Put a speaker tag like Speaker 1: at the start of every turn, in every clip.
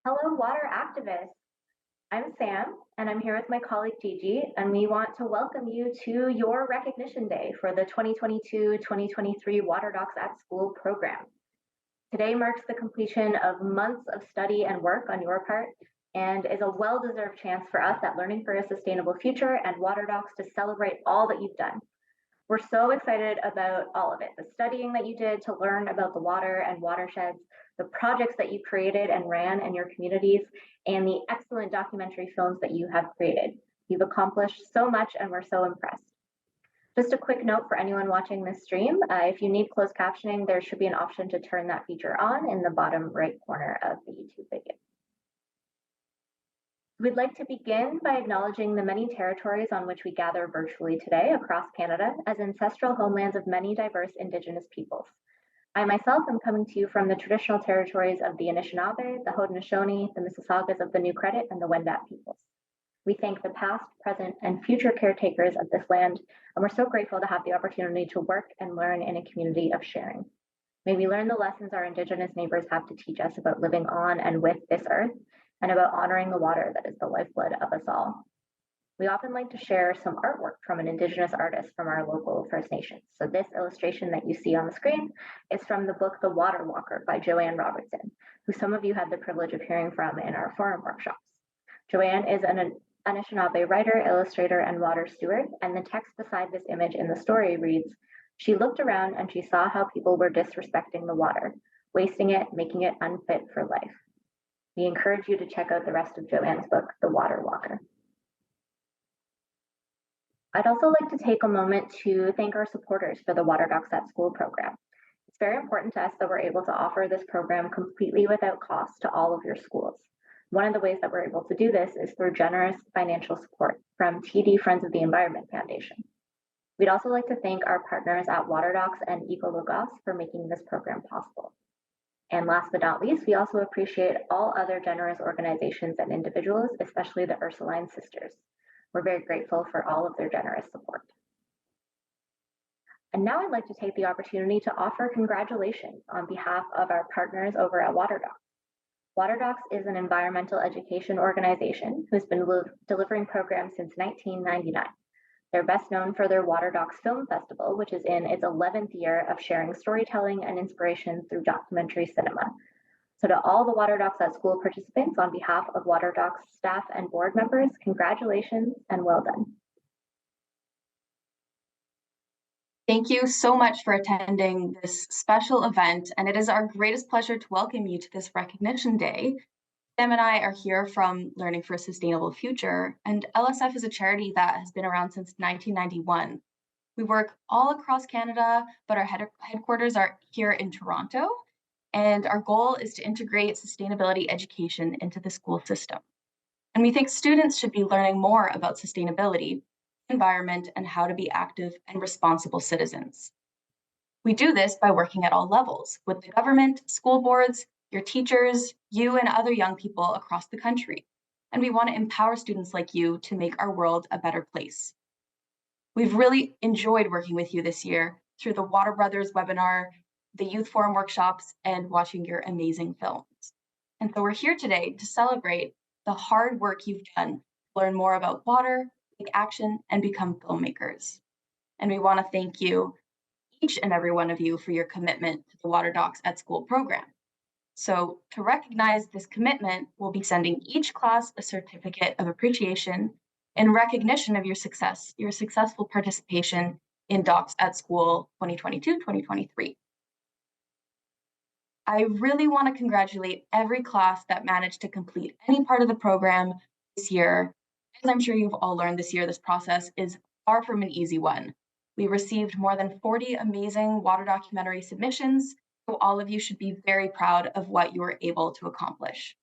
Speaker 1: Hello, water activists. I'm Sam, and I'm here with my colleague Gigi, and we want to welcome you to your recognition day for the 2022-2023 Water Docs at School program. Today marks the completion of months of study and work on your part, and is a well-deserved chance for us at Learning for a Sustainable Future and Water Docs to celebrate all that you've done. We're so excited about all of it, the studying that you did to learn about the water and watersheds, the projects that you created and ran in your communities, and the excellent documentary films that you have created. You've accomplished so much and we're so impressed. Just a quick note for anyone watching this stream, if you need closed captioning, there should be an option to turn that feature on in the bottom right corner of the YouTube video. We'd like to begin by acknowledging the many territories on which we gather virtually today across Canada as ancestral homelands of many diverse Indigenous peoples. I myself am coming to you from the traditional territories of the Anishinaabe, the Haudenosaunee, the Mississaugas of the New Credit, and the Wendat peoples. We thank the past, present, and future caretakers of this land, and we're so grateful to have the opportunity to work and learn in a community of sharing. May we learn the lessons our Indigenous neighbors have to teach us about living on and with this earth, and about honoring the water that is the lifeblood of us all. We often like to share some artwork from an Indigenous artist from our local First Nations. So this illustration that you see on the screen is from the book The Water Walker by Joanne Robertson, who some of you had the privilege of hearing from in our forum workshops. Joanne is an Anishinaabe writer, illustrator, and water steward, and the text beside this image in the story reads, "She looked around and she saw how people were disrespecting the water, wasting it, making it unfit for life." We encourage you to check out the rest of Joanne's book, The Water Walker. I'd also like to take a moment to thank our supporters for the Water Docs at School program. It's very important to us that we're able to offer this program completely without cost to all of your schools. One of the ways that we're able to do this is through generous financial support from TD Friends of the Environment Foundation. We'd also like to thank our partners at Water Docs and Ecologos for making this program possible. And last but not least, we also appreciate all other generous organizations and individuals, especially the Ursuline Sisters. We're very grateful for all of their generous support. And now I'd like to take the opportunity to offer congratulations on behalf of our partners over at Water Docs. Water Docs is an environmental education organization who's been delivering programs since 1999. They're best known for their Water Docs Film Festival, which is in its 11th year of sharing storytelling and inspiration through documentary cinema. So to all the Water Docs at School participants, on behalf of Water Docs staff and board members, congratulations and well done.
Speaker 2: Thank you so much for attending this special event, and it is our greatest pleasure to welcome you to this Recognition Day. Sam and I are here from Learning for a Sustainable Future, and LSF is a charity that has been around since 1991. We work all across Canada, but our headquarters are here in Toronto, and our goal is to integrate sustainability education into the school system. And we think students should be learning more about sustainability, environment, and how to be active and responsible citizens. We do this by working at all levels with the government, school boards, your teachers, you and other young people across the country. And we want to empower students like you to make our world a better place. We've really enjoyed working with you this year through the Water Brothers webinar, the Youth Forum workshops, and watching your amazing films. And so we're here today to celebrate the hard work you've done to learn more about water, take action, and become filmmakers. And we want to thank you, each and every one of you, for your commitment to the Water Docs at School program. So to recognize this commitment, we'll be sending each class a certificate of appreciation in recognition of your success, your successful participation in Docs at School 2022-2023. I really want to congratulate every class that managed to complete any part of the program this year. As I'm sure you've all learned this year, this process is far from an easy one. We received more than 40 amazing water documentary submissions, so all of you should be very proud of what you were able to accomplish.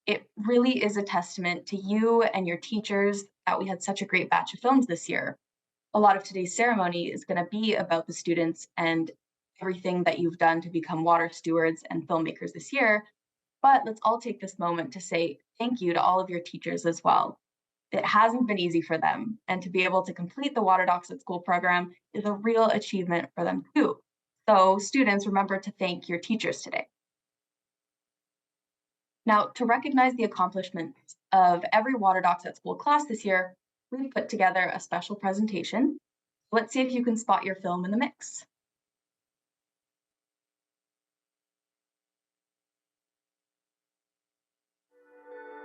Speaker 2: It really is a testament to you and your teachers that we had such a great batch of films this year. A lot of today's ceremony is going to be about the students and everything that you've done to become water stewards and filmmakers this year. But let's all take this moment to say thank you to all of your teachers as well. It hasn't been easy for them, and to be able to complete the Water Docs at School program is a real achievement for them too. So students, remember to thank your teachers today. Now, to recognize the accomplishments of every Water Docs at School class this year, we've put together a special presentation. Let's see if you can spot your film in the mix.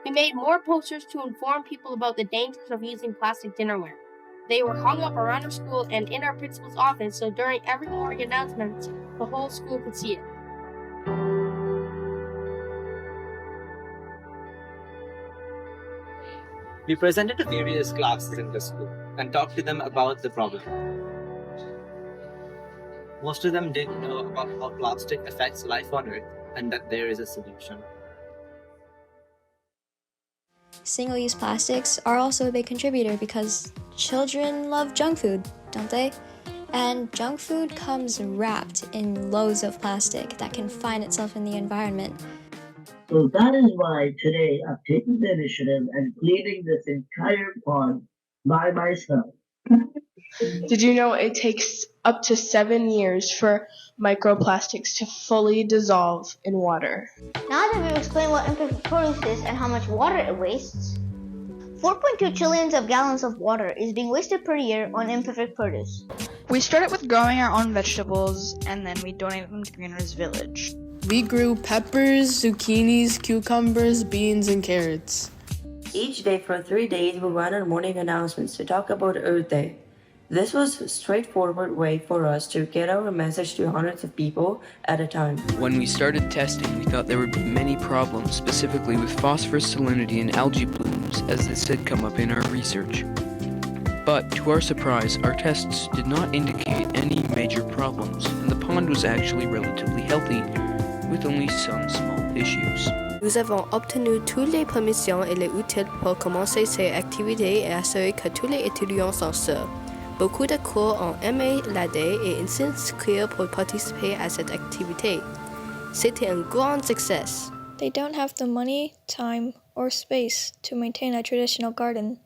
Speaker 3: We made more posters to inform people about the dangers of using plastic dinnerware. They were hung up around our school and in our principal's office, so during every morning announcements, the whole school could see it.
Speaker 4: We presented to various classes in the school and talked to them about the problem. Most of them didn't know about how plastic affects life on Earth and that there is a solution.
Speaker 5: Single-use plastics are also a big contributor because children love junk food, don't they? And junk food comes wrapped in loads of plastic that can find itself in the environment.
Speaker 6: So that is why today I've taken the initiative and cleaning this entire pond by myself.
Speaker 7: Did you know it takes up to 7 years for microplastics to fully dissolve in water?
Speaker 8: Now that we've explained what imperfect produce is and how much water it wastes, 4.2 trillions of gallons of water is being wasted per year on imperfect produce.
Speaker 9: We started with growing our own vegetables, and then we donated them to Greener's Village.
Speaker 10: We grew peppers, zucchinis, cucumbers, beans, and carrots.
Speaker 11: Each day for 3 days, we ran our morning announcements to talk about Earth Day. This was a straightforward way for us to get our message to hundreds of people at a time.
Speaker 12: When we started testing, we thought there would be many problems, specifically with phosphorus salinity and algae blooms, as this had come up in our research. But, to our surprise, our tests did not indicate any major problems, and the pond was actually relatively healthy, with only some small issues.
Speaker 13: Nous avons obtenu toutes les permissions et les outils pour commencer ces activités et assurer que tous les étudiants sont sûrs. Beaucoup de cours ont aimé l'idée et s'inscrire pour participer à cette activité. C'était un grand succès.
Speaker 5: They don't have the money, time, or space to maintain a traditional garden,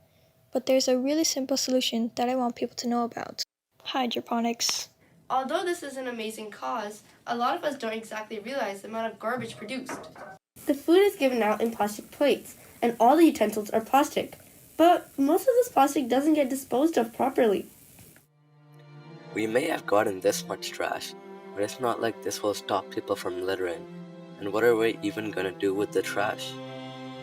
Speaker 5: but there's a really simple solution that I want people to know about. Hydroponics.
Speaker 14: Although this is an amazing cause, a lot of us don't exactly realize the amount of garbage produced.
Speaker 3: The food is given out in plastic plates, and all the utensils are plastic. But most of this plastic doesn't get disposed of properly.
Speaker 15: We may have gotten this much trash, but it's not like this will stop people from littering. And what are we even gonna do with the trash?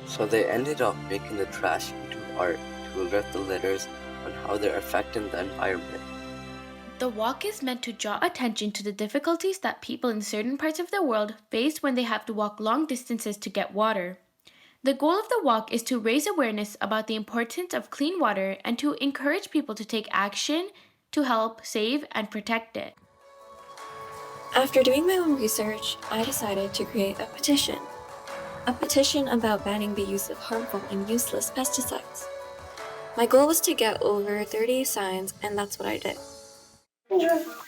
Speaker 15: So they ended up making the trash into art to alert the litters on how they're affecting the environment.
Speaker 16: The walk is meant to draw attention to the difficulties that people in certain parts of the world face when they have to walk long distances to get water. The goal of the walk is to raise awareness about the importance of clean water and to encourage people to take action to help save and protect it.
Speaker 5: After doing my own research, I decided to create a petition. A petition about banning the use of harmful and useless pesticides. My goal was to get over 30 signs, and that's what I did.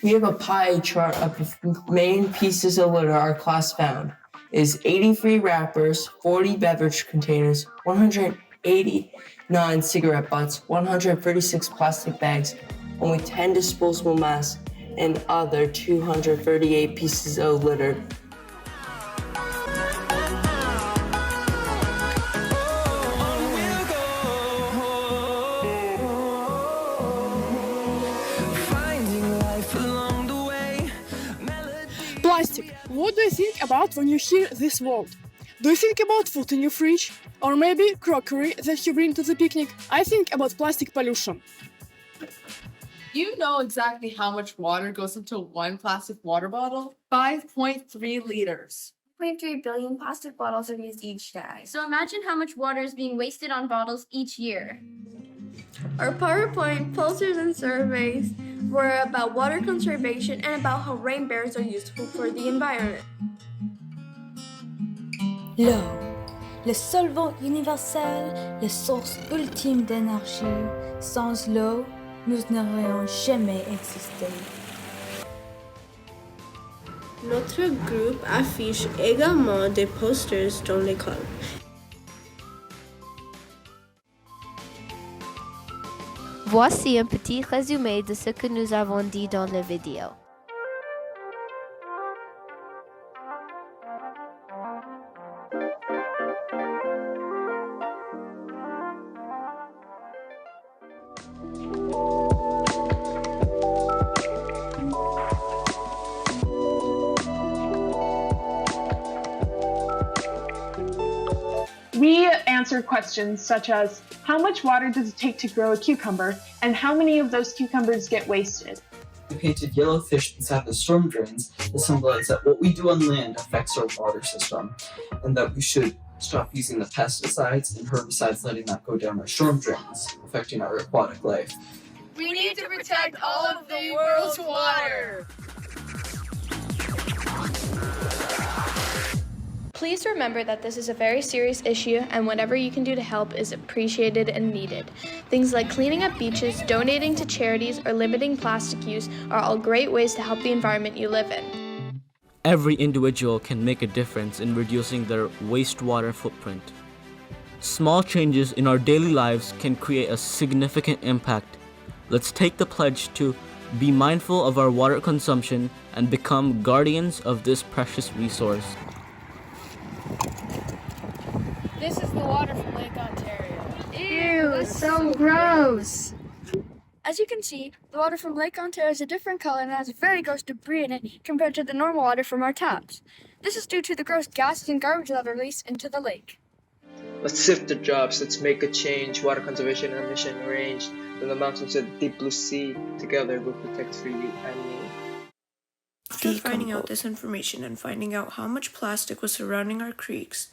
Speaker 17: We have a pie chart of the main pieces of litter our class found. It is 83 wrappers, 40 beverage containers, 189 cigarette butts, 136 plastic bags, only 10 disposable masks, and other 238 pieces of litter.
Speaker 18: Plastic. What do you think about when you hear this word? Do you think about food in your fridge? Or maybe crockery that you bring to the picnic? I think about plastic pollution.
Speaker 19: You know exactly how much water goes into one plastic water bottle? 5.3 liters.
Speaker 20: 0.3 billion plastic bottles are used each day.
Speaker 21: So imagine how much water is being wasted on bottles each year.
Speaker 20: Our PowerPoint posters and surveys were about water conservation and about how rain barrels are useful for the environment.
Speaker 22: L'eau, le solvant universel, la source ultime d'énergie. Sans l'eau, nous n'aurions jamais existé.
Speaker 3: Notre groupe affiche également des posters dans l'école.
Speaker 23: Voici un petit résumé de ce que nous avons dit dans la vidéo.
Speaker 1: We answered questions such as, how much water does it take to grow a cucumber, and how many of those cucumbers get wasted?
Speaker 2: We painted yellow fish inside the storm drains to symbolize that what we do on land affects our water system, and that we should stop using the pesticides and herbicides, letting that go down our storm drains, affecting our aquatic life.
Speaker 21: We need to protect all of the world's water.
Speaker 4: Please remember that this is a very serious issue, and whatever you can do to help is appreciated and needed. Things like cleaning up beaches, donating to charities, or limiting plastic use are all great ways to help the environment you live in.
Speaker 24: Every individual can make a difference in reducing their wastewater footprint. Small changes in our daily lives can create a significant impact. Let's take the pledge to be mindful of our water consumption and become guardians of this precious resource.
Speaker 21: This is the water from Lake Ontario.
Speaker 20: Ew, it's so gross. As you can see, the water from Lake Ontario is a different color and has very gross debris in it compared to the normal water from our taps. This is due to the gross gases and garbage that are released into the lake.
Speaker 25: Let's shift the jobs. Let's make a change. Water conservation and mission range from the mountains to the deep blue sea. Together we'll protect for you and me.
Speaker 26: After finding out this information and finding out how much plastic was surrounding our creeks,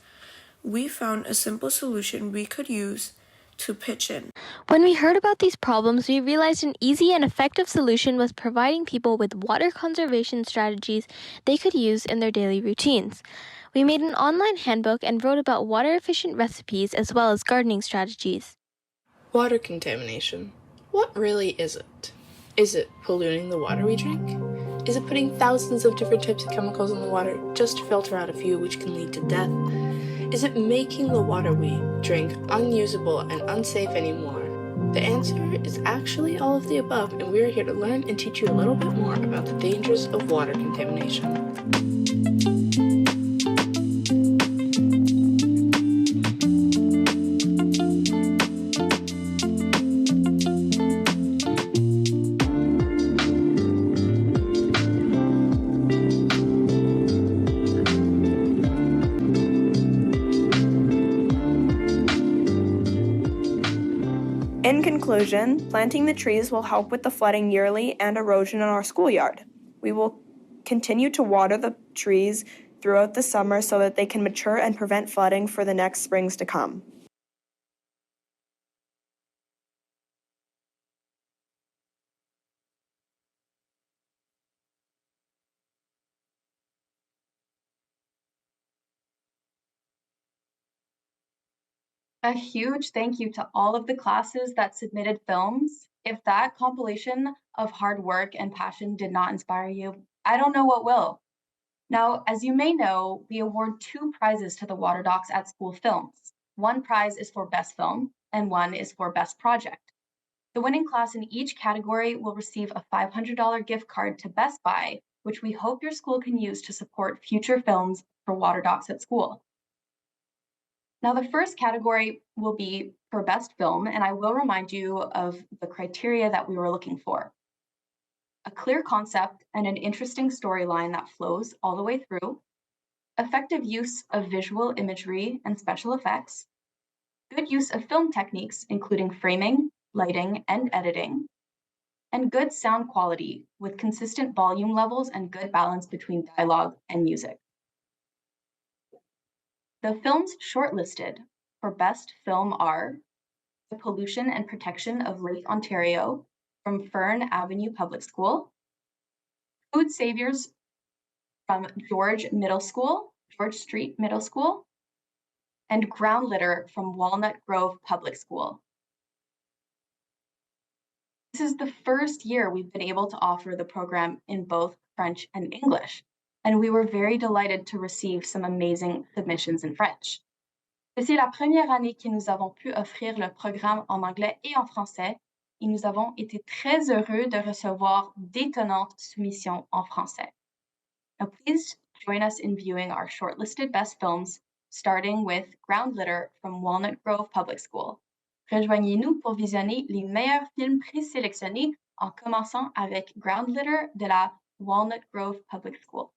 Speaker 26: we found a simple solution we could use to pitch in.
Speaker 23: When we heard about these problems, we realized an easy and effective solution was providing people with water conservation strategies they could use in their daily routines. We made an online handbook and wrote about water-efficient recipes as well as gardening strategies.
Speaker 10: Water contamination. What really is it? Is it polluting the water we drink? Is it putting thousands of different types of chemicals in the water just to filter out a few which can lead to death? Is it making the water we drink unusable and unsafe anymore? The answer is actually all of the above, and we are here to learn and teach you a little bit more about the dangers of water contamination.
Speaker 27: In conclusion, planting the trees will help with the flooding yearly and erosion in our schoolyard. We will continue to water the trees throughout the summer so that they can mature and prevent flooding for the next springs to come.
Speaker 28: A huge thank you to all of the classes that submitted films. If that compilation of hard work and passion did not inspire you, I don't know what will. Now, as you may know, we award 2 prizes to the Water Docs at School films. One prize is for Best Film, and one is for Best Project. The winning class in each category will receive a $500 gift card to Best Buy, which we hope your school can use to support future films for Water Docs at School. Now, the first category will be for Best Film, and I will remind you of the criteria that we were looking for. A clear concept and an interesting storyline that flows all the way through, effective use of visual imagery and special effects, good use of film techniques, including framing, lighting, and editing, and good sound quality with consistent volume levels and good balance between dialogue and music. The films shortlisted for Best Film are The Pollution and Protection of Lake Ontario from Fern Avenue Public School, Food Saviors from George Street Middle School, and Ground Litter from Walnut Grove Public School. This is the first year we've been able to offer the program in both French and English, and we were very delighted to receive some amazing submissions in French. C'est la première année que nous avons pu offrir le programme en anglais et en français, et nous avons été très heureux de recevoir d'étonnantes soumissions en français. Now, please join us in viewing our shortlisted best films, starting with Ground Litter from Walnut Grove Public School. Rejoignez-nous pour visionner les meilleurs films présélectionnés en commençant avec Ground Litter de la Walnut Grove Public School.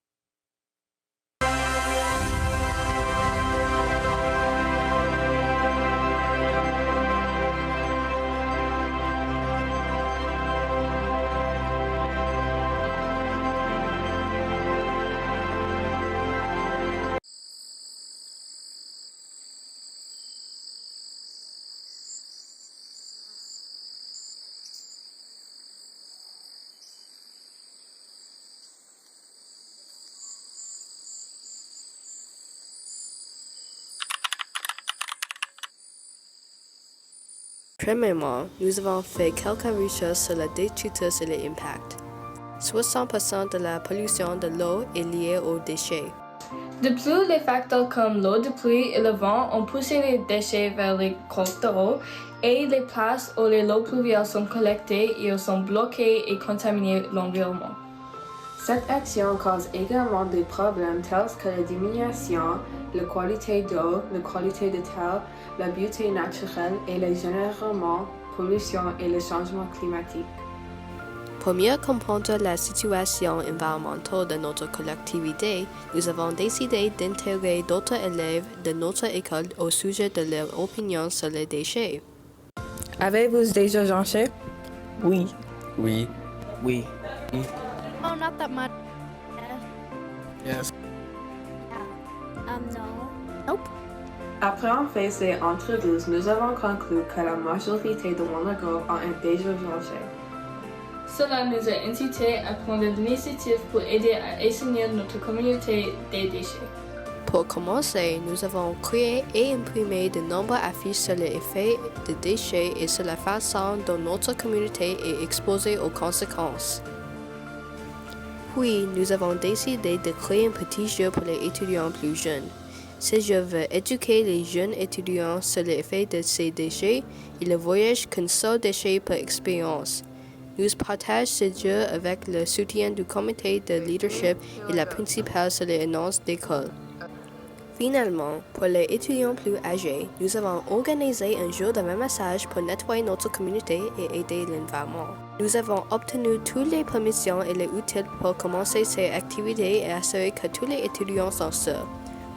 Speaker 6: Premièrement, nous avons fait quelques recherches sur la détritus et les impacts. 60% de la pollution de l'eau est liée aux déchets.
Speaker 4: De plus, les facteurs comme l'eau de pluie et le vent ont poussé les déchets vers les côtes d'eau et les places où les eaux pluviales sont collectées et où sont bloquées et contaminées l'environnement. Cette action cause également des problèmes tels que la diminution, la qualité d'eau, la qualité de terre, la beauté naturelle et la généralement pollution et le changement climatique.
Speaker 6: Pour mieux comprendre la situation environnementale de notre collectivité, nous avons décidé d'intégrer d'autres élèves de notre école au sujet de leur opinion sur les déchets.
Speaker 17: Avez-vous déjà changé? Oui.
Speaker 15: Oui.
Speaker 7: Oui.
Speaker 22: Oh, not that much.
Speaker 7: Yes.
Speaker 22: No.
Speaker 4: Nope. Après en fait ces entrevues, nous avons conclu que la majorité de mon école a déjà changé. Cela nous a incité à prendre des initiatives pour aider à assainir notre communauté des déchets.
Speaker 6: Pour commencer, nous avons créé et imprimé de nombreuses affiches sur les effets des déchets et sur la façon dont notre communauté est exposée aux conséquences. Puis, nous avons décidé de créer un petit jeu pour les étudiants plus jeunes. Ce jeu veut éduquer les jeunes étudiants sur les effets de ces déchets et le voyage qu'un seul déchet par expérience. Nous partageons ce jeu avec le soutien du comité de leadership et la principale sur les annonces d'école. Finalement, pour les étudiants plus âgés, nous avons organisé un jour de ramassage pour nettoyer notre communauté et aider l'environnement. Nous avons obtenu toutes les permissions et les outils pour commencer ces activités et assurer que tous les étudiants sont sûrs.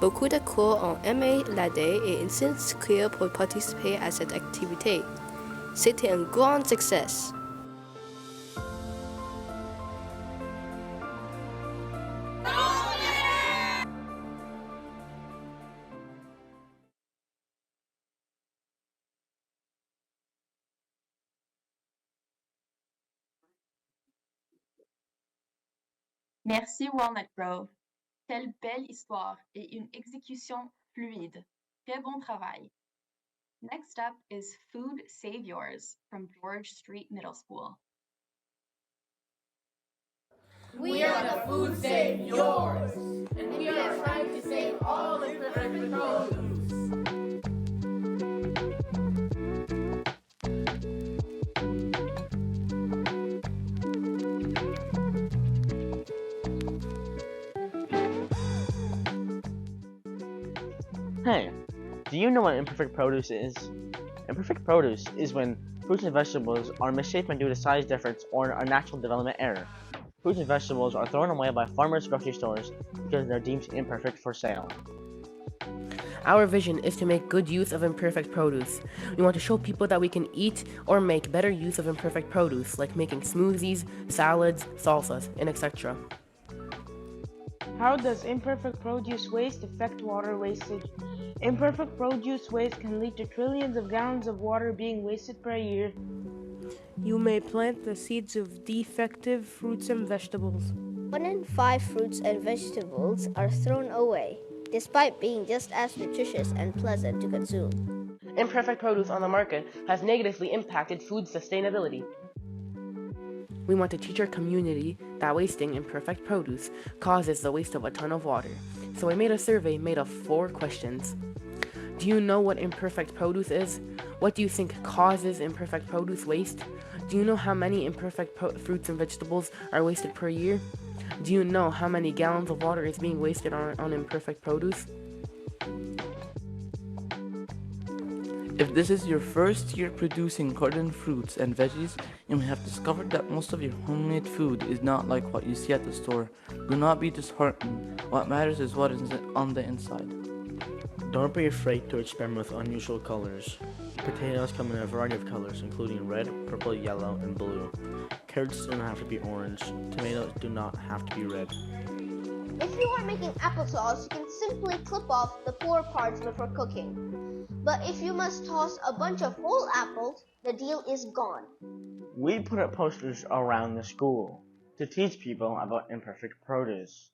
Speaker 6: Beaucoup de cours ont aimé l'idée et s'inscrire pour participer à cette activité. C'était un grand succès.
Speaker 28: Merci Walnut Grove. Quelle belle histoire et une exécution fluide. Très bon travail. Next up is Food Save Yours from George Street Middle School.
Speaker 8: We are the Food Save Yours, and we are trying to save all the imperfect produce.
Speaker 9: Hey, do you know what imperfect produce is? Imperfect produce is when fruits and vegetables are misshapen due to size difference or a natural development error. Fruits and vegetables are thrown away by farmers' grocery stores because they're deemed imperfect for sale.
Speaker 11: Our vision is to make good use of imperfect produce. We want to show people that we can eat or make better use of imperfect produce, like making smoothies, salads, salsas, and etc.
Speaker 12: How does imperfect produce waste affect water wastage? Imperfect produce waste can lead to trillions of gallons of water being wasted per year.
Speaker 13: You may plant the seeds of defective fruits and vegetables.
Speaker 14: 1 in 5 fruits and vegetables are thrown away, despite being just as nutritious and pleasant to consume.
Speaker 11: Imperfect produce on the market has negatively impacted food sustainability. We want to teach our community that wasting imperfect produce causes the waste of a ton of water. So we made a survey made of 4 questions. Do you know what imperfect produce is? What do you think causes imperfect produce waste? Do you know how many imperfect fruits and vegetables are wasted per year? Do you know how many gallons of water is being wasted on imperfect produce?
Speaker 29: If this is your first year producing garden fruits and veggies, you may have discovered that most of your homemade food is not like what you see at the store. Do not be disheartened. What matters is what is on the inside.
Speaker 30: Don't be afraid to experiment with unusual colors. Potatoes come in a variety of colors, including red, purple, yellow, and blue. Carrots do not have to be orange. Tomatoes do not have to be red.
Speaker 22: If you are making applesauce, you can simply clip off the 4 parts before cooking. But if you must toss a bunch of whole apples, the deal is gone.
Speaker 12: We put up posters around the school to teach people about imperfect produce.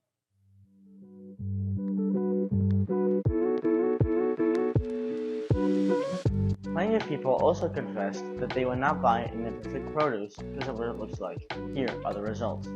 Speaker 9: Many of people also confessed that they would not buy an imperfect produce because of what it looks like. Here are the results.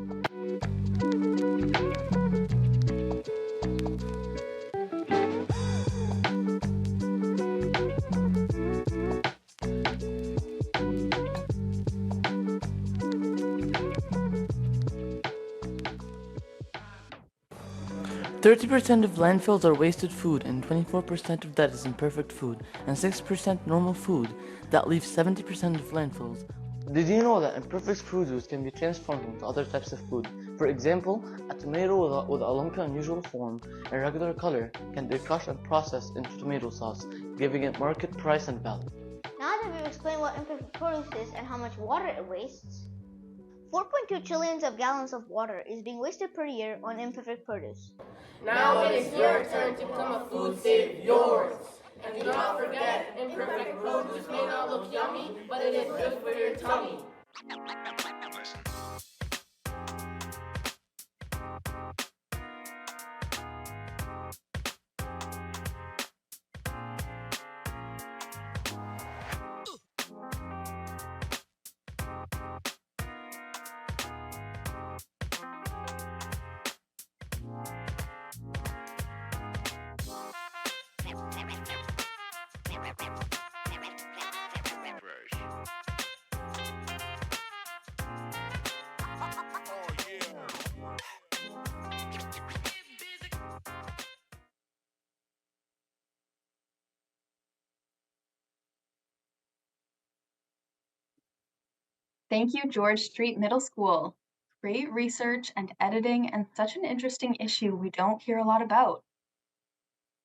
Speaker 29: 30% of landfills are wasted food, and 24% of that is imperfect food, and 6% normal food. That leaves 70% of landfills. Did you know that imperfect produce can be transformed into other types of food? For example, a tomato with a lump unusual form and regular color can be crushed and processed into tomato sauce, giving it market price and value.
Speaker 14: Now that we've explained what imperfect produce is and how much water it wastes, 4.2 trillions of gallons of water is being wasted per year on imperfect produce.
Speaker 8: Now it is your turn to become a food save yours. And do not forget, imperfect produce may not look yummy, but it is good for your tummy.
Speaker 28: Thank you, George Street Middle School. Great research and editing, and such an interesting issue we don't hear a lot about.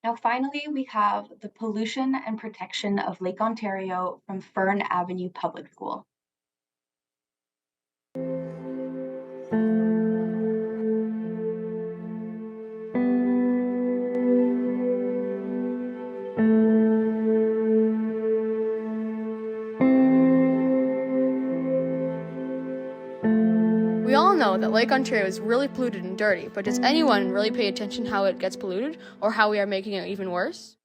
Speaker 28: Now, finally, we have the pollution and protection of Lake Ontario from Fern Avenue Public School.
Speaker 1: We all know that Lake Ontario is really polluted and dirty, but does anyone really pay attention how it gets polluted or how we are making it even worse?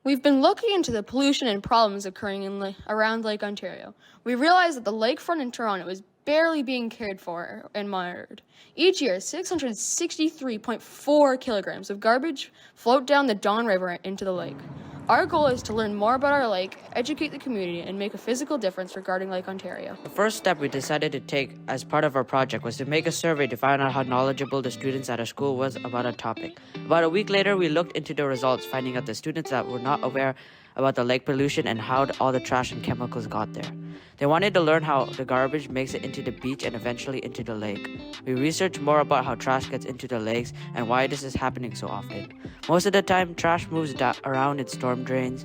Speaker 1: We've been looking into the pollution and problems occurring around Lake Ontario. We realized that the lakefront in Toronto is barely being cared for and monitored. Each year, 663.4 kilograms of garbage float down the Don River into the lake. Our goal is to learn more about our lake, educate the community, and make a physical difference regarding Lake Ontario.
Speaker 2: The first step we decided to take as part of our project was to make a survey to find out how knowledgeable the students at our school was about a topic. About a week later, we looked into the results, finding out the students that were not aware about the lake pollution and how all the trash and chemicals got there. They wanted to learn how the garbage makes it into the beach and eventually into the lake. We researched more about how trash gets into the lakes and why this is happening so often. Most of the time, trash moves around in storm drains,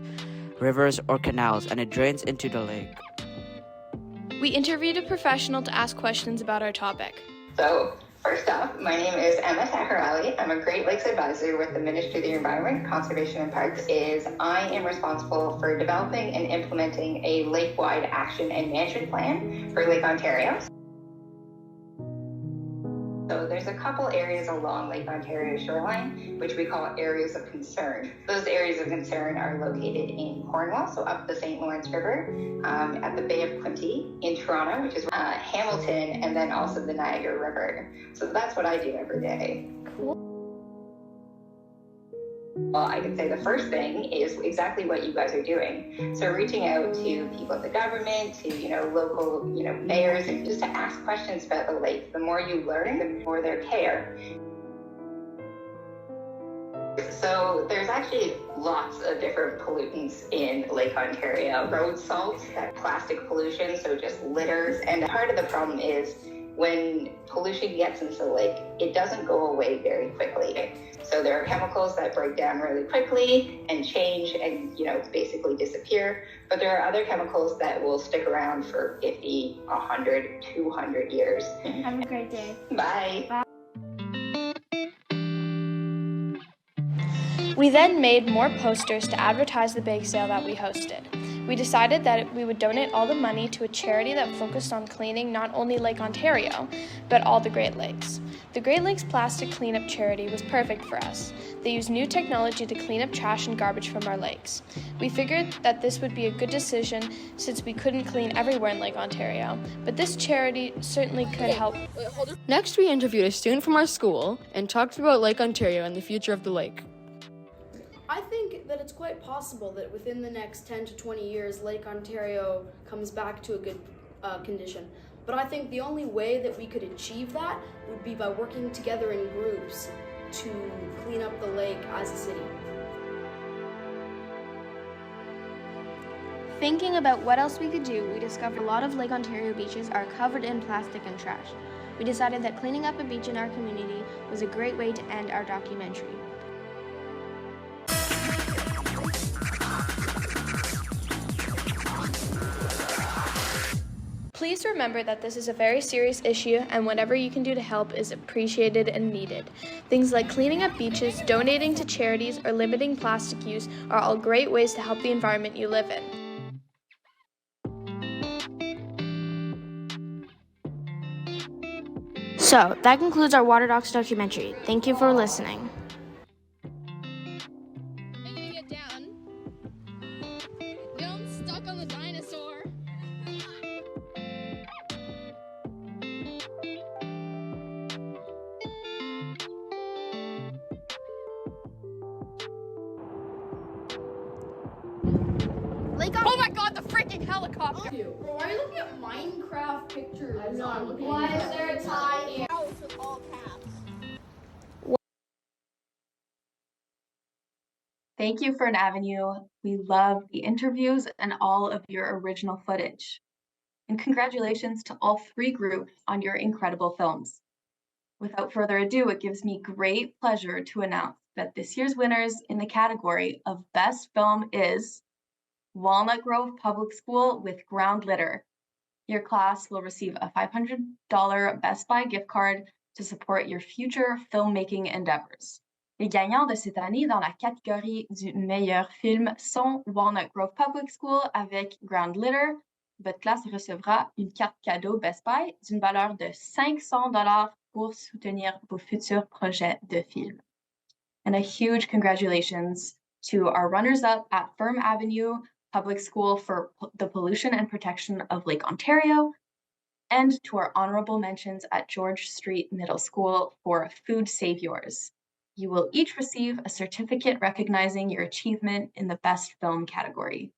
Speaker 2: rivers, or canals, and it drains into the lake.
Speaker 4: We interviewed a professional to ask questions about our topic.
Speaker 3: So, first off, my name is Emma Taharali. I'm a Great Lakes Advisor with the Ministry of the Environment, Conservation and Parks. I am responsible for developing and implementing a lake-wide action and management plan for Lake Ontario. So there's a couple areas along Lake Ontario shoreline, which we call areas of concern. Those areas of concern are located in Cornwall, so up the St. Lawrence River, at the Bay of Quinte, in Toronto, which is Hamilton, and then also the Niagara River. So that's what I do every day. Well, I can say the first thing is exactly what you guys are doing. So reaching out to people at the government, to local mayors, and just to ask questions about the lake. The more you learn, the more their care. So there's actually lots of different pollutants in Lake Ontario. Road salt, plastic pollution, so just litters. And part of the problem is when pollution gets into the lake, it doesn't go away very quickly. So there are chemicals that break down really quickly and change and, basically disappear. But there are other chemicals that will stick around for 50, 100, 200 years.
Speaker 22: Have a great day.
Speaker 3: Bye.
Speaker 22: Bye.
Speaker 4: We then made more posters to advertise the bake sale that we hosted. We decided that we would donate all the money to a charity that focused on cleaning not only Lake Ontario, but all the Great Lakes. The Great Lakes Plastic Cleanup Charity was perfect for us. They use new technology to clean up trash and garbage from our lakes. We figured that this would be a good decision since we couldn't clean everywhere in Lake Ontario, but this charity certainly could help.
Speaker 1: Next, we interviewed a student from our school and talked about Lake Ontario and the future of the lake.
Speaker 5: I think that it's quite possible that within the next 10 to 20 years, Lake Ontario comes back to a good condition. But I think the only way that we could achieve that would be by working together in groups to clean up the lake as a city.
Speaker 4: Thinking about what else we could do, we discovered a lot of Lake Ontario beaches are covered in plastic and trash. We decided that cleaning up a beach in our community was a great way to end our documentary. Please remember that this is a very serious issue and whatever you can do to help is appreciated and needed. Things like cleaning up beaches, donating to charities, or limiting plastic use are all great ways to help the environment you live in.
Speaker 16: So, that concludes our Water Docs documentary. Thank you for listening.
Speaker 1: Stuck on the dinosaur. Oh my god, the freaking helicopter!
Speaker 5: Bro, why are you looking at Minecraft pictures?
Speaker 8: I'm not looking at
Speaker 5: Why
Speaker 8: Minecraft
Speaker 5: is there a
Speaker 8: pictures.
Speaker 5: tie?
Speaker 8: House with all caps.
Speaker 28: Thank you for an avenue. We love the interviews and all of your original footage. And congratulations to all three groups on your incredible films. Without further ado, it gives me great pleasure to announce that this year's winners in the category of Best Film is Walnut Grove Public School with Ground Litter. Your class will receive a $500 Best Buy gift card to support your future filmmaking endeavors. Les gagnants de cette année dans la catégorie du meilleur film sont Walnut Grove Public School avec Ground Litter. Votre classe recevra une carte cadeau Best Buy d'une valeur de $500 pour soutenir vos futurs projets de film. And a huge congratulations to our runners-up at Firm Avenue Public School for the pollution and protection of Lake Ontario, and to our honorable mentions at George Street Middle School for Food Save Yours. You will each receive a certificate recognizing your achievement in the Best Film category.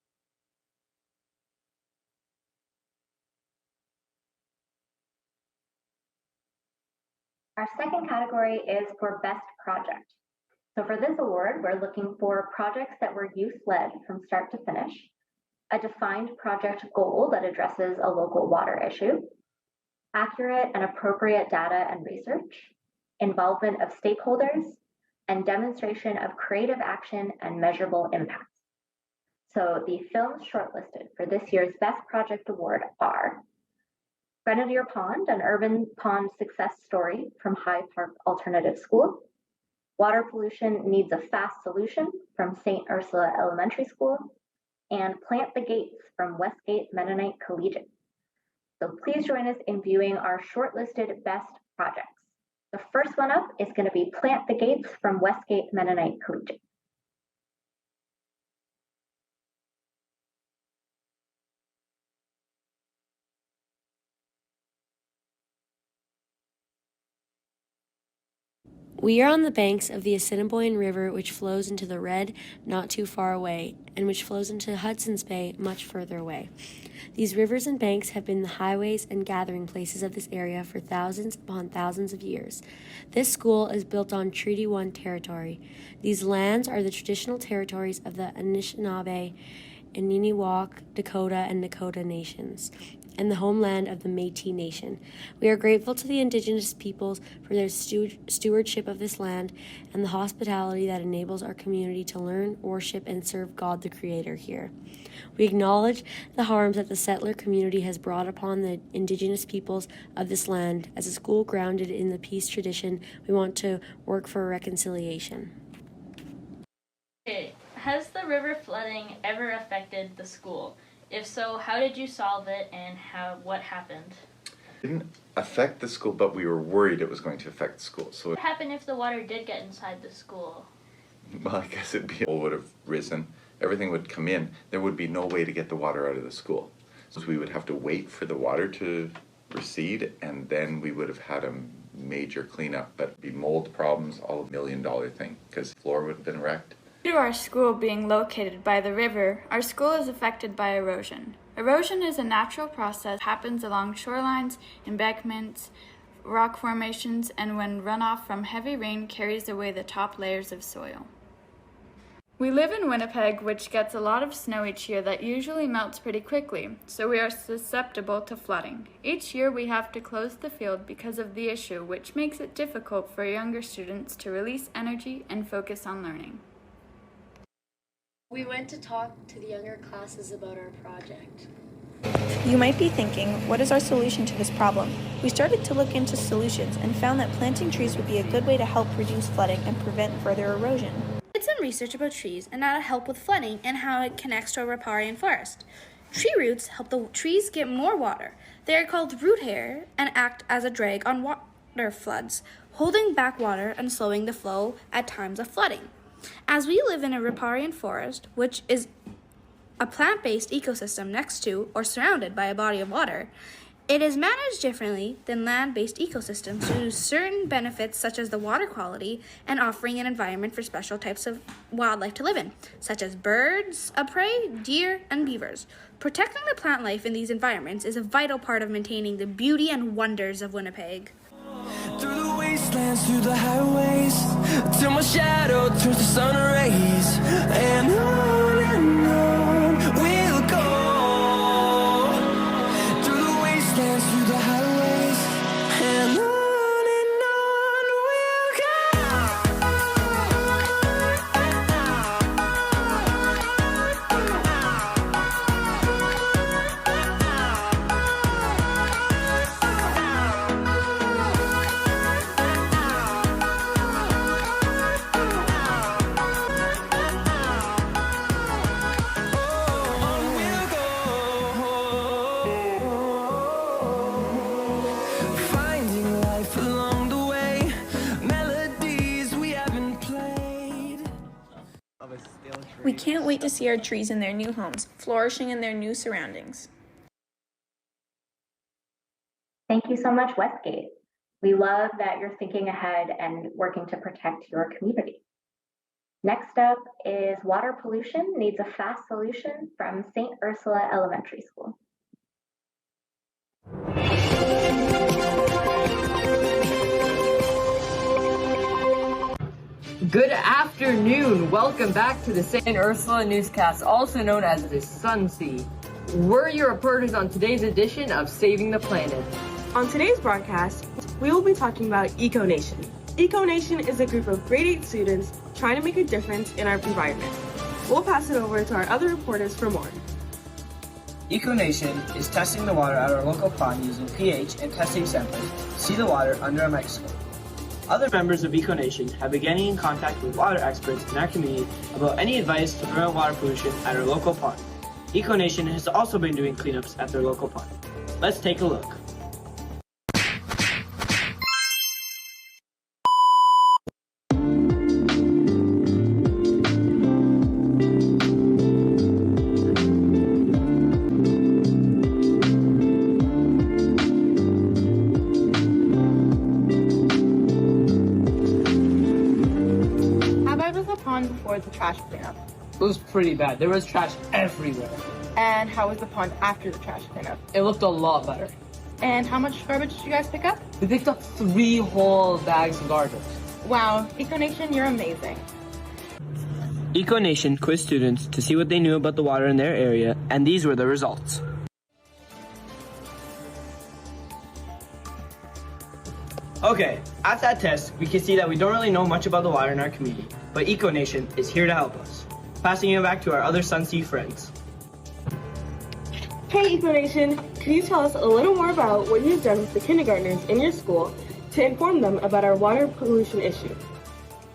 Speaker 18: Our second category is for Best Project. So for this award, we're looking for projects that were youth-led from start to finish, a defined project goal that addresses a local water issue, accurate and appropriate data and research, involvement of stakeholders, and demonstration of creative action and measurable impacts. So the films shortlisted for this year's Best Project Award are Grenadier Pond, an urban pond success story from High Park Alternative School, Water Pollution Needs a Fast Solution from St. Ursula Elementary School, and Plant the Gates from Westgate Mennonite Collegiate. So please join us in viewing our shortlisted best projects. The first one up is going to be Plant the Gates from Westgate Mennonite Collegiate.
Speaker 19: We are on the banks of the Assiniboine River, which flows into the Red not too far away, and which flows into Hudson's Bay much further away. These rivers and banks have been the highways and gathering places of this area for thousands upon thousands of years. This school is built on Treaty 1 territory. These lands are the traditional territories of the Anishinaabe, Ininiwak, Dakota, and Nakota nations, and the homeland of the Métis Nation. We are grateful to the Indigenous peoples for their stewardship of this land and the hospitality that enables our community to learn, worship, and serve God the Creator here. We acknowledge the harms that the settler community has brought upon the Indigenous peoples of this land. As a school grounded in the peace tradition, we want to work for reconciliation.
Speaker 10: Has the river flooding ever affected the school? If so, how did you solve it and what happened?
Speaker 15: It didn't affect the school, but we were worried it was going to affect the school. So
Speaker 10: What happened if the water did get inside the school?
Speaker 15: well, I guess it would have risen. Everything would come in. There would be no way to get the water out of the school. So we would have to wait for the water to recede, and then we would have had a major cleanup. But it'd be mold problems, all $1 million thing, because the floor would have been wrecked.
Speaker 17: Due to our school being located by the river, our school is affected by erosion. Erosion is a natural process that happens along shorelines, embankments, rock formations, and when runoff from heavy rain carries away the top layers of soil. We live in Winnipeg, which gets a lot of snow each year that usually melts pretty quickly, so we are susceptible to flooding. Each year we have to close the field because of the issue, which makes it difficult for younger students to release energy and focus on learning.
Speaker 20: We went to talk to the younger classes about our project.
Speaker 4: You might be thinking, what is our solution to this problem? We started to look into solutions and found that planting trees would be a good way to help reduce flooding and prevent further erosion.
Speaker 16: We did some research about trees and how to help with flooding and how it connects to a riparian forest. Tree roots help the trees get more water. They are called root hair and act as a drag on water floods, holding back water and slowing the flow at times of flooding. As we live in a riparian forest, which is a plant-based ecosystem next to or surrounded by a body of water, it is managed differently than land-based ecosystems due to certain benefits such as the water quality and offering an environment for special types of wildlife to live in, such as birds of prey, deer, and beavers. Protecting the plant life in these environments is a vital part of maintaining the beauty and wonders of Winnipeg.
Speaker 8: Through the wastelands, through the highways, till my shadow turns to sun rays, and on we'll go. Through the wastelands, through the highways, and on we'll go.
Speaker 4: We can't wait to see our trees in their new homes, flourishing in their new surroundings.
Speaker 18: Thank you so much, Westgate. We love that you're thinking ahead and working to protect your community. Next up is water pollution needs a fast solution from St. Ursula Elementary School.
Speaker 21: Good afternoon. Welcome back to the St. Ursula newscast, also known as the Sunsea. We're your reporters on today's edition of Saving the Planet.
Speaker 11: On today's broadcast, we will be talking about EcoNation. EcoNation is a group of grade 8 students trying to make a difference in our environment. We'll pass it over to our other reporters for more.
Speaker 23: EcoNation is testing the water at our local pond using pH and testing samples to see the water under a microscope. Other members of EcoNation have been getting in contact with water experts in our community about any advice to prevent water pollution at our local pond. EcoNation has also been doing cleanups at their local pond. Let's take a look.
Speaker 11: Before the trash cleanup?
Speaker 23: It was pretty bad. There was trash everywhere.
Speaker 11: And how was the pond after the trash cleanup?
Speaker 23: It looked a lot better.
Speaker 11: And how much garbage did you guys pick up?
Speaker 23: We picked up 3 whole bags of garbage.
Speaker 11: Wow, EcoNation, you're amazing.
Speaker 23: EcoNation quizzed students to see what they knew about the water in their area, and these were the results. Okay, at that test, we can see that we don't really know much about the water in our community, but EcoNation is here to help us. Passing it back to our other Sunsea friends.
Speaker 11: Hey EcoNation, can you tell us a little more about what you've done with the kindergartners in your school to inform them about our water pollution issue?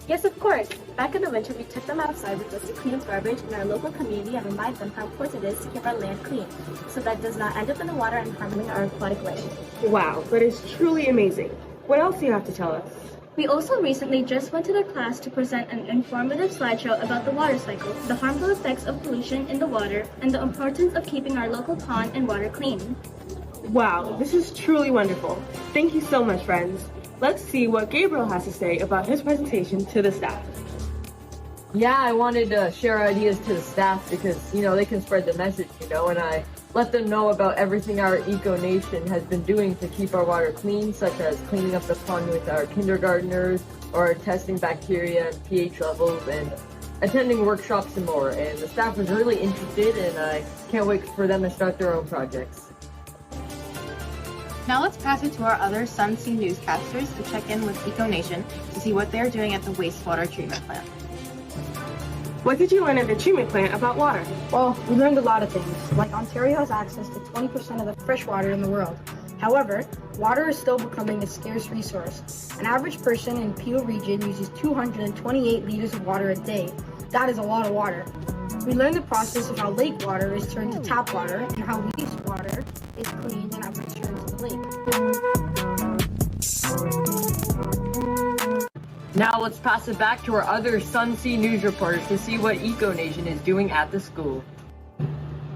Speaker 24: Yes, of course.
Speaker 6: Back in the winter, we took them outside with us to clean up garbage in our local community and remind them how important it is to keep our land clean so that it does not end up in the water and harming our aquatic life.
Speaker 7: Wow, that is truly amazing. What else do you have to tell us?
Speaker 6: We also recently just went to the class to present an informative slideshow about the water cycle, the harmful effects of pollution in the water, and the importance of keeping our local pond and water clean.
Speaker 7: Wow, this is truly wonderful. Thank you so much, friends. Let's see what Gabriel has to say about his presentation to the staff.
Speaker 21: Yeah, I wanted to share ideas to the staff because, they can spread the message, and I let them know about everything our Eco Nation has been doing to keep our water clean, such as cleaning up the pond with our kindergartners, or testing bacteria and pH levels, and attending workshops and more. And the staff was really interested, and I can't wait for them to start their own projects.
Speaker 9: Now let's pass it to our other Sunsea newscasters to check in with Eco Nation to see what they're doing at the wastewater treatment plant.
Speaker 7: What did you learn at the treatment plant about water?
Speaker 12: Well, we learned a lot of things, like Ontario has access to 20% of the fresh water in the world. However, water is still becoming a scarce resource. An average person in Peel region uses 228 liters of water a day. That is a lot of water. We learned the process of how lake water is turned to tap water and how wastewater is cleaned and returned to the lake.
Speaker 21: Now let's pass it back to our other Sunsea news reporters to see what Eco Nation is doing at the school.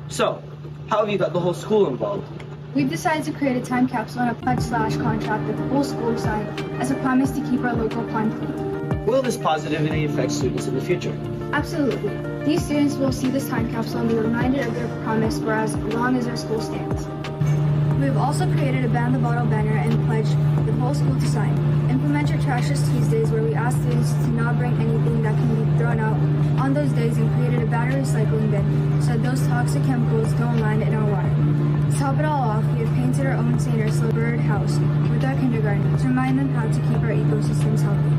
Speaker 23: So, how have you got the whole school involved?
Speaker 6: We've decided to create a time capsule and a pledge/contract that the whole school signed as a promise to keep our local pond clean.
Speaker 23: Will this positively affect students in the future?
Speaker 6: Absolutely. These students will see this time capsule and be reminded of their promise for as long as our school stands. We have also created a Ban the Bottle banner and pledge for the whole school to sign. Implement your Trashless Tuesdays, where we ask students to not bring anything that can be thrown out on those days, and created a battery recycling bin so that those toxic chemicals don't land in our water. To top it all off, we have painted our own St. Ursula bird house with our kindergartners to remind them how to keep our ecosystems healthy.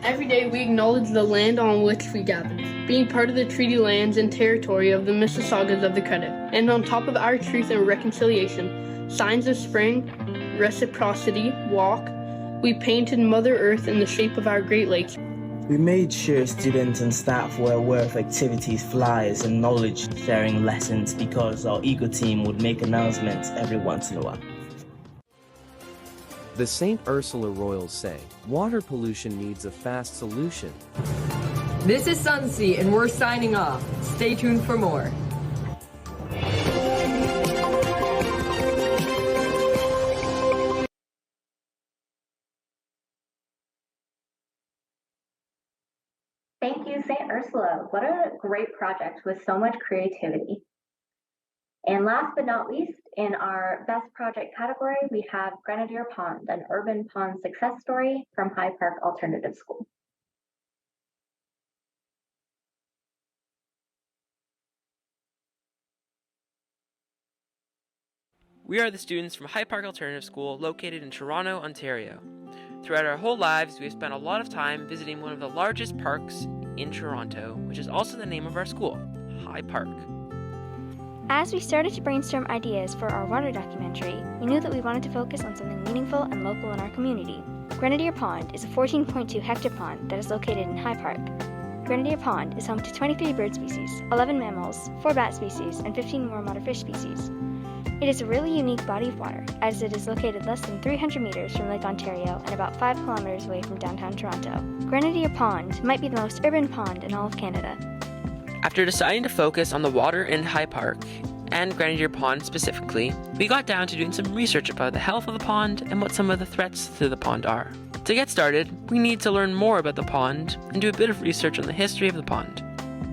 Speaker 13: Every day we acknowledge the land on which we gather, being part of the treaty lands and territory of the Mississaugas of the Credit. And on top of our truth and reconciliation, signs of spring, reciprocity, walk, we painted Mother Earth in the shape of our Great Lakes.
Speaker 24: We made sure students and staff were aware of activities, flyers, and knowledge-sharing lessons because our Eco team would make announcements every once in a while.
Speaker 25: The St. Ursula Royals say, water pollution needs a fast solution.
Speaker 21: This is Sunsea, and we're signing off. Stay tuned for more.
Speaker 18: Thank you, St. Ursula. What a great project with so much creativity. And last but not least, in our best project category, we have Grenadier Pond, an urban pond success story from High Park Alternative School.
Speaker 26: We are the students from High Park Alternative School located in Toronto, Ontario. Throughout our whole lives, we have spent a lot of time visiting one of the largest parks in Toronto, which is also the name of our school, High Park.
Speaker 27: As we started to brainstorm ideas for our water documentary, we knew that we wanted to focus on something meaningful and local in our community. Grenadier Pond is a 14.2 hectare pond that is located in High Park. Grenadier Pond is home to 23 bird species, 11 mammals, 4 bat species, and 15 warm-water fish species. It is a really unique body of water, as it is located less than 300 meters from Lake Ontario and about 5 kilometers away from downtown Toronto. Grenadier Pond might be the most urban pond in all of Canada.
Speaker 26: After deciding to focus on the water in High Park, and Grenadier Pond specifically, we got down to doing some research about the health of the pond and what some of the threats to the pond are. To get started, we need to learn more about the pond and do a bit of research on the history of the pond.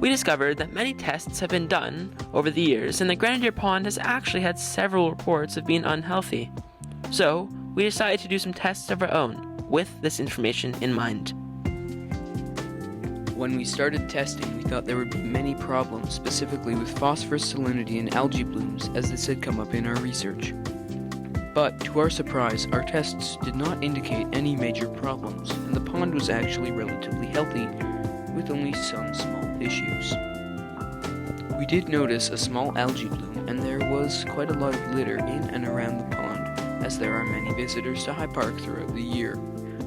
Speaker 26: We discovered that many tests have been done over the years, and the Grenadier Pond has actually had several reports of being unhealthy. So, we decided to do some tests of our own, with this information in mind.
Speaker 30: When we started testing, we thought there would be many problems, specifically with phosphorus salinity and algae blooms, as this had come up in our research. But, to our surprise, our tests did not indicate any major problems, and the pond was actually relatively healthy, with only some small issues. We did notice a small algae bloom, and there was quite a lot of litter in and around the pond, as there are many visitors to High Park throughout the year.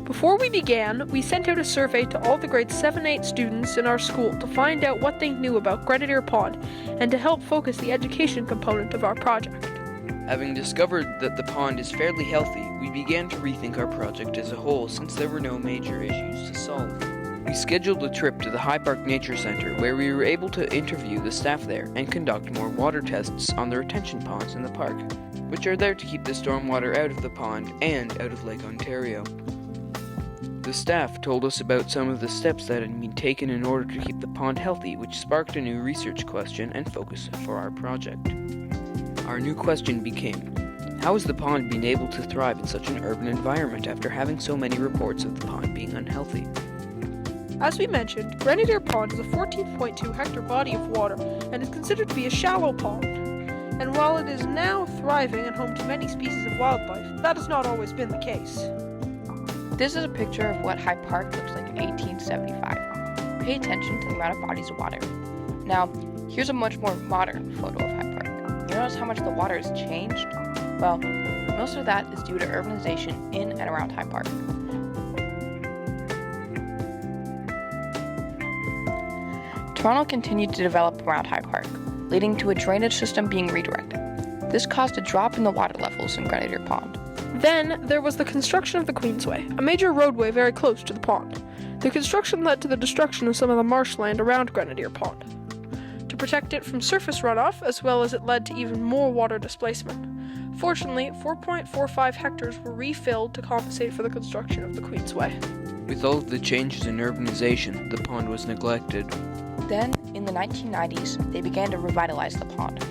Speaker 1: Before we began, we sent out a survey to all the grade 7-8 students in our school to find out what they knew about Grenadier Pond and to help focus the education component of our project.
Speaker 30: Having discovered that the pond is fairly healthy, we began to rethink our project as a whole since there were no major issues to solve. We scheduled a trip to the High Park Nature Center where we were able to interview the staff there and conduct more water tests on the retention ponds in the park, which are there to keep the stormwater out of the pond and out of Lake Ontario. The staff told us about some of the steps that had been taken in order to keep the pond healthy, which sparked a new research question and focus for our project. Our new question became, how has the pond been able to thrive in such an urban environment after having so many reports of the pond being unhealthy?
Speaker 1: As we mentioned, Grenadier Pond is a 14.2 hectare body of water and is considered to be a shallow pond. And while it is now thriving and home to many species of wildlife, that has not always been the case.
Speaker 2: This is a picture of what High Park looks like in 1875. Pay attention to the amount of bodies of water. Now, here's a much more modern photo of High Park. You notice how much the water has changed? Well, most of that is due to urbanization in and around High Park. Toronto continued to develop around High Park, leading to a drainage system being redirected. This caused a drop in the water levels in Grenadier Pond.
Speaker 1: Then, there was the construction of the Queensway, a major roadway very close to the pond. The construction led to the destruction of some of the marshland around Grenadier Pond, to protect it from surface runoff, as well as it led to even more water displacement. Fortunately, 4.45 hectares were refilled to compensate for the construction of the Queensway.
Speaker 30: With all of the changes in urbanization, the pond was neglected.
Speaker 2: Then, in the 1990s, they began to revitalize the pond.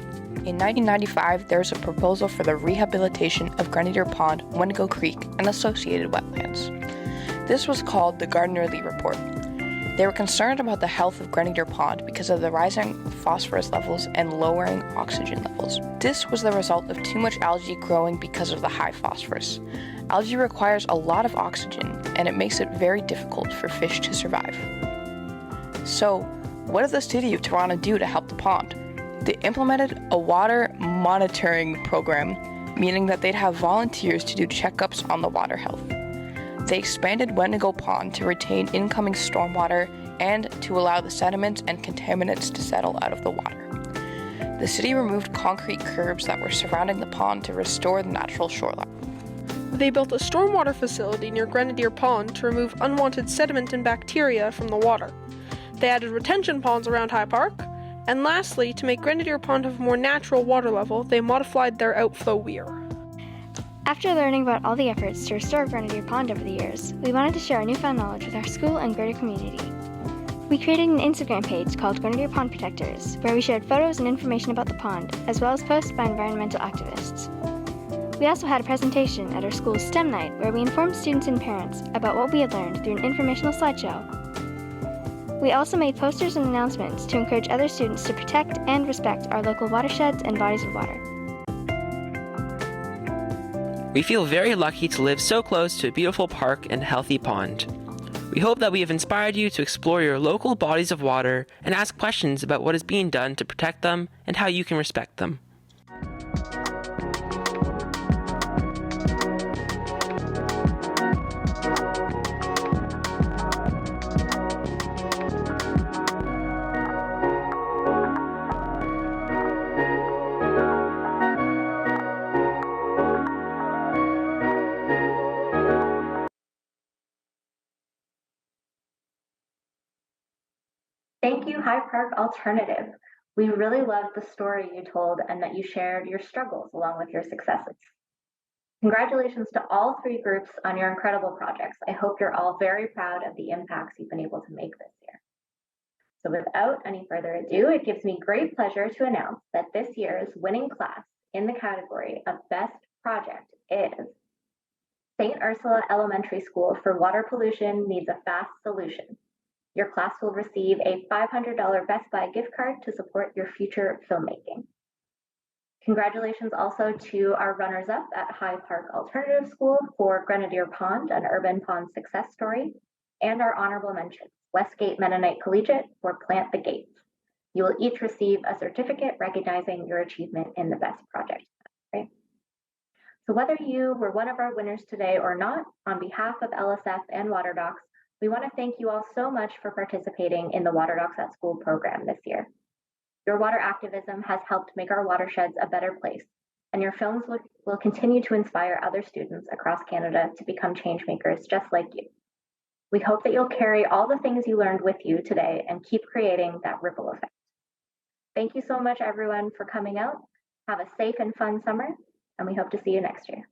Speaker 2: In 1995, there was a proposal for the rehabilitation of Grenadier Pond, Wendigo Creek, and associated wetlands. This was called the Gardner-Lee Report. They were concerned about the health of Grenadier Pond because of the rising phosphorus levels and lowering oxygen levels. This was the result of too much algae growing because of the high phosphorus. Algae requires a lot of oxygen, and it makes it very difficult for fish to survive. So, what did the City of Toronto do to help the pond? They implemented a water monitoring program, meaning that they'd have volunteers to do checkups on the water health. They expanded Wendigo Pond to retain incoming stormwater and to allow the sediments and contaminants to settle out of the water. The city removed concrete curbs that were surrounding the pond to restore the natural shoreline.
Speaker 1: They built a stormwater facility near Grenadier Pond to remove unwanted sediment and bacteria from the water. They added retention ponds around High Park, and lastly, to make Grenadier Pond have a more natural water level, they modified their outflow weir.
Speaker 27: After learning about all the efforts to restore Grenadier Pond over the years, we wanted to share our newfound knowledge with our school and greater community. We created an Instagram page called Grenadier Pond Protectors, where we shared photos and information about the pond, as well as posts by environmental activists. We also had a presentation at our school's STEM night, where we informed students and parents about what we had learned through an informational slideshow. We also made posters and announcements to encourage other students to protect and respect our local watersheds and bodies of water.
Speaker 26: We feel very lucky to live so close to a beautiful park and healthy pond. We hope that we have inspired you to explore your local bodies of water and ask questions about what is being done to protect them and how you can respect them.
Speaker 18: Thank you, High Park Alternative. We really loved the story you told and that you shared your struggles along with your successes. Congratulations to all three groups on your incredible projects. I hope you're all very proud of the impacts you've been able to make this year. So without any further ado, it gives me great pleasure to announce that this year's winning class in the category of Best Project is St. Ursula Elementary School for Water Pollution Needs a Fast Solution. Your class will receive a $500 Best Buy gift card to support your future filmmaking. Congratulations also to our runners-up at High Park Alternative School for Grenadier Pond, an urban pond success story, and our honorable mentions, Westgate Mennonite Collegiate for Plant the Gates. You will each receive a certificate recognizing your achievement in the best project. Right? So whether you were one of our winners today or not, on behalf of LSF and Water Docs, we want to thank you all so much for participating in the Water Docs at School program this year. Your water activism has helped make our watersheds a better place, and your films will continue to inspire other students across Canada to become change makers just like you. We hope that you'll carry all the things you learned with you today and keep creating that ripple effect. Thank you so much, everyone, for coming out. Have a safe and fun summer, and we hope to see you next year.